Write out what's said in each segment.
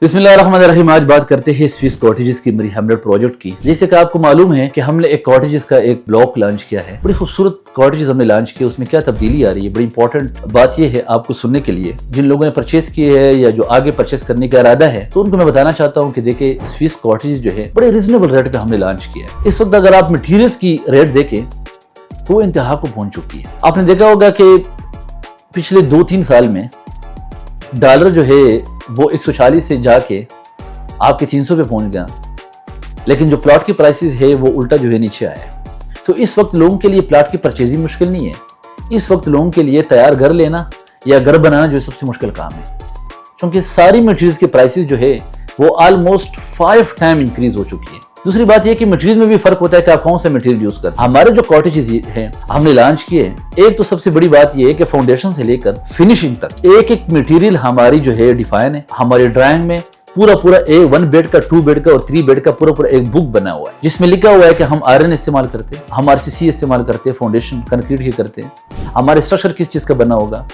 بسم اللہ الرحمن الرحیم۔ آج بات کرتے ہیں سوئس کاٹیجز کی مری ہیملیٹ پروجیکٹ کی۔ جیسے کہ آپ کو معلوم ہے کہ ہم نے ایک کاٹیجز کا ایک بلاک لانچ کیا ہے، بڑی خوبصورت کاٹیجز ہم نے لانچ کیا۔ اس میں کیا تبدیلی آ رہی ہے، بڑی امپورٹنٹ بات یہ ہے آپ کو سننے کے لیے، جن لوگوں نے پرچیز کیے ہے یا جو آگے پرچیز کرنے کا ارادہ ہے تو ان کو میں بتانا چاہتا ہوں کہ دیکھیں سوئس کاٹیجز جو ہے بڑے ریزنیبل ریٹ پہ ہم نے لانچ کیا ہے۔ اس وقت اگر آپ مٹیریلز کی ریٹ دیکھیں تو انتہا کو پہنچ چکی ہے۔ آپ نے دیکھا ہوگا کہ پچھلے 2-3 سال میں ڈالر جو ہے وہ 140 سے جا کے آپ کے 300 پہ پہنچ گیا، لیکن جو پلاٹ کی پرائسز ہے وہ الٹا جو ہے نیچے آیا ہے۔ تو اس وقت لوگوں کے لیے پلاٹ کی پرچیزنگ مشکل نہیں ہے، اس وقت لوگوں کے لیے تیار گھر لینا یا گھر بنانا جو سب سے مشکل کام ہے، کیونکہ ساری مٹیریلز کی پرائسز جو ہے وہ آلموسٹ 5 ٹائم انکریز ہو چکی ہے۔ دوسری بات یہ کہ مٹیریل میں بھی فرق ہوتا ہے کہ آپ کون سا مٹیریل یوز کریں۔ ہمارے جو کاٹیجز ہیں ہم نے لانچ کیے ہیں، ایک تو سب سے بڑی بات یہ ہے کہ فاؤنڈیشن سے لے کر فنیشنگ تک ایک ایک مٹیریل ہماری جو ہے ڈیفائن ہے۔ ہمارے ڈرائنگ میں پورا 1 بیڈ کا، 2 بیڈ کا اور 3 بیڈ کا پورا ایک بک بنا ہوا ہے، جس میں لکھا ہوا ہے کہ ہم آئرن استعمال کرتے ہیں، ہم RCC استعمال کرتے ہیں، فاؤنڈیشن کنکریٹ کی کرتے ہیں، ہمارے اسٹرکچر کس چیز کا بنا ہوگا،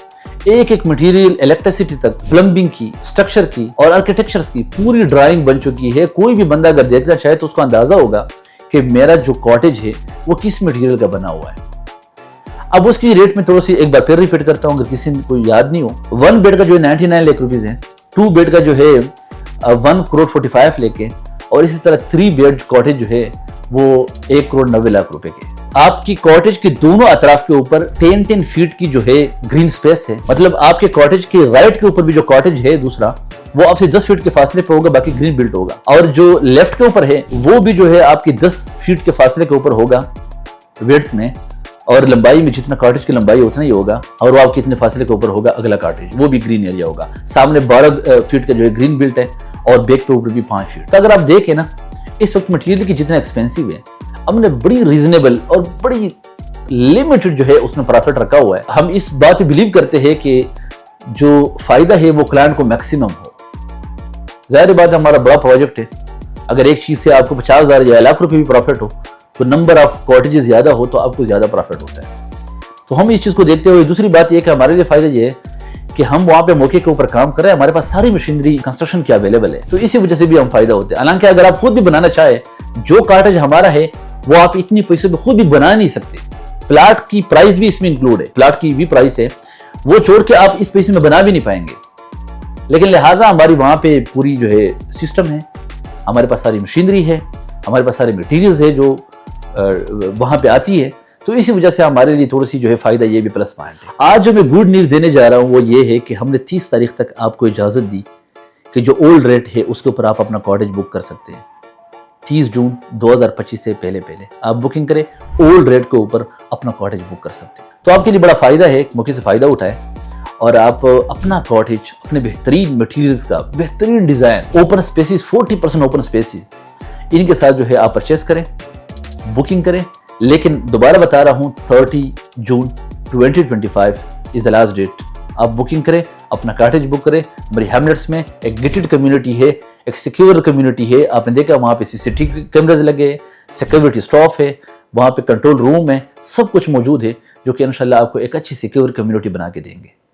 ایک ایک مٹیریل الیکٹریسٹی تک، پلمبنگ کی، اسٹرکچر کی اور آرکیٹیکچرز کی پوری ڈرائنگ بن چکی ہے۔ کوئی بھی بندہ اگر دیکھنا چاہے تو اس کو اندازہ ہوگا کہ میرا جو کاٹیج ہے وہ کس مٹیریل کا بنا ہوا ہے۔ اب اس کی ریٹ میں تھوڑا سی ایک بار پھر ریپیٹ کرتا ہوں اگر کسی کو یاد نہیں ہو۔ 1 بیڈ کا جو ہے 99 لاکھ روپیز ہے، 2 بیڈ کا جو ہے 1.45 لے کے، اور اسی طرح 3 بیڈ کاٹیج جو ہے وہ 1.90 لاکھ روپے کے۔ آپ کی کاٹیج کے دونوں اطراف کے اوپر 10 فیٹ کی جو ہے گرین سپیس ہے، مطلب آپ کے کاٹیج کے رائٹ کے اوپر بھی جو کاٹیج ہے دوسرا وہ آپ سے 10 فیٹ کے فاصلے پہ ہوگا، باقی گرین بلٹ ہوگا، اور جو لیفٹ کے اوپر ہے وہ بھی جو ہے آپ کی 10 فیٹ کے فاصلے کے اوپر ہوگا ویڈتھ میں، اور لمبائی میں جتنا کاٹیج کی لمبائی اتنا ہی ہوگا، اور وہ آپ کتنے فاصلے کے اوپر ہوگا اگلا کاٹیج، وہ بھی گرین ایریا ہوگا۔ سامنے 12 فیٹ کا جو ہے گرین بلٹ ہے اور بیک کے اوپر بھی 5 فیٹ۔ تو اگر آپ دیکھیں نا اس وقت مٹیریل کی جتنا ایکسپینسو ہے، ہم نے بڑی ریزنیبل اور بڑی لمیٹڈ جو ہے اس میں پروفٹ رکھا ہوا ہے۔ ہم اس بات پہ بلیو کرتے ہیں کہ جو فائدہ ہے وہ کلائنٹ کو میکسیمم ہو۔ ظاہر بات ہے ہمارا بڑا پروجیکٹ ہے، اگر ایک چیز سے آپ کو 50,000 یا 1 لاکھ روپے بھی پروفٹ ہو تو نمبر آف کاٹیجز زیادہ ہو تو آپ کو زیادہ پروفٹ ہوتا ہے۔ تو ہم اس چیز کو دیکھتے ہوئے، دوسری بات یہ کہ ہمارے لیے فائدہ یہ ہے کہ ہم وہاں پہ موقع کے اوپر کام کر رہے ہیں، ہمارے پاس ساری مشینری کنسٹرکشن کی اویلیبل ہے، تو اسی وجہ سے بھی ہم فائدہ ہوتے ہیں۔ حالانکہ اگر آپ خود بھی بنانا چاہے، جو کاٹیج ہمارا ہے وہ آپ اتنی پیسے میں خود بھی بنا نہیں سکتے، پلاٹ کی پرائس بھی اس میں انکلوڈ ہے، پلاٹ کی بھی پرائس ہے، وہ چھوڑ کے آپ اس پیسے میں بنا بھی نہیں پائیں گے۔ لیکن لہٰذا ہماری وہاں پہ پوری جو ہے سسٹم ہے، ہمارے پاس ساری مشینری ہے، ہمارے پاس سارے مٹیریلز ہے جو وہاں پہ آتی ہے، تو اسی وجہ سے ہمارے لیے تھوڑی سی جو ہے فائدہ یہ بھی پلس پوائنٹ ہے۔ آج جو میں گڈ نیوز دینے جا رہا ہوں وہ یہ ہے کہ ہم نے 30 تاریخ تک آپ کو اجازت دی کہ جو اولڈ ریٹ ہے اس کے اوپر آپ اپنا کاٹیج بک کر سکتے ہیں۔ 30 جون 2025 سے پہلے آپ بکنگ کریں، اولڈ ریٹ کے اوپر اپنا کاٹیج بک کر سکتے ہیں۔ تو آپ کے لیے بڑا فائدہ ہے، موقع سے فائدہ اٹھائیں اور آپ اپنا کاٹیج اپنے بہترین مٹیریلز کا، بہترین design, open spaces, 40% open spaces, ان کے ساتھ جو ہے آپ پرچیز کریں، بکنگ کریں۔ لیکن دوبارہ بتا رہا ہوں 30 جون 2025 از دا لاسٹ ڈیٹ۔ آپ بکنگ کریں، اپنا کاٹیج بک کریں۔ مری ہیملیٹس میں ایک گیٹڈ کمیونٹی ہے، ایک سیکیور کمیونٹی ہے۔ آپ نے دیکھا وہاں پہ CCTV کیمرز لگے ہیں، سیکیورٹی سٹاف ہے، وہاں پہ کنٹرول روم ہے، سب کچھ موجود ہے جو کہ انشاءاللہ آپ کو ایک اچھی سیکیور کمیونٹی بنا کے دیں گے۔